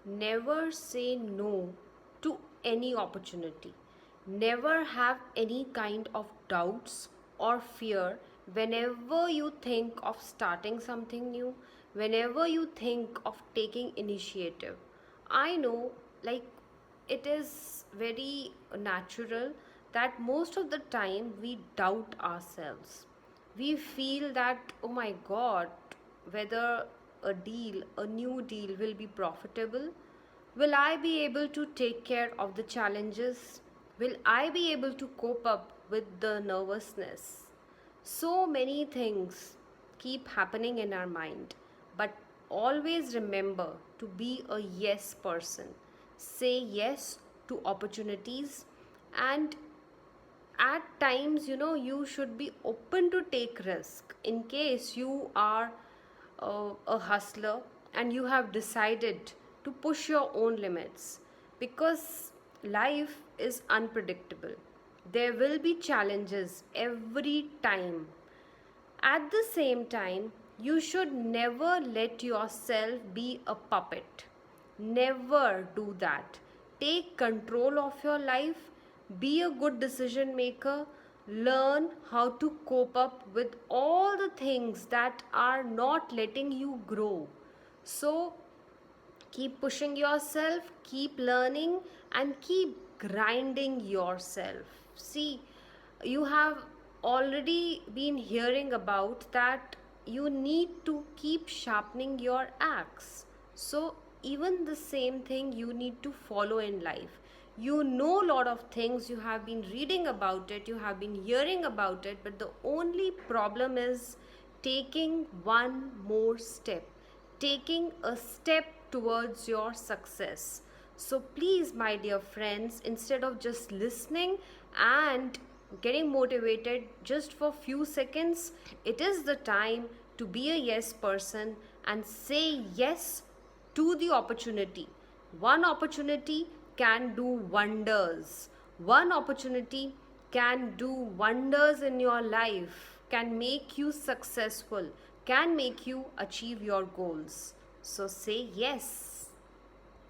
never say no to any opportunity. Never have any kind of doubts or fear whenever you think of starting something new, whenever you think of taking initiative. I know, like, it is very natural that most of the time we doubt ourselves. We feel that, oh my god, whether a new deal will be profitable. Will I be able to take care of the challenges? Will I be able to cope up with the nervousness? So many things keep happening in our mind, but always remember to be a yes person. Say yes to opportunities, and at times, you should be open to take risk in case you are a hustler and you have decided to push your own limits, because life is unpredictable. There will be challenges every time. At the same time, you should never let yourself be a puppet. Never do that. Take control of your life. Be a good decision maker. Learn how to cope up with all the things that are not letting you grow. So, keep pushing yourself, keep learning, and keep grinding yourself. See, you have already been hearing about that you need to keep sharpening your axe. So, even the same thing you need to follow in life. You know a lot of things, you have been reading about it, you have been hearing about it, but the only problem is taking one more step, taking a step towards your success. So, please, my dear friends, instead of just listening and getting motivated just for few seconds, it is the time to be a yes person and say yes to the opportunity. One opportunity can do wonders. One opportunity can do wonders in your life, can make you successful, can make you achieve your goals. So say yes.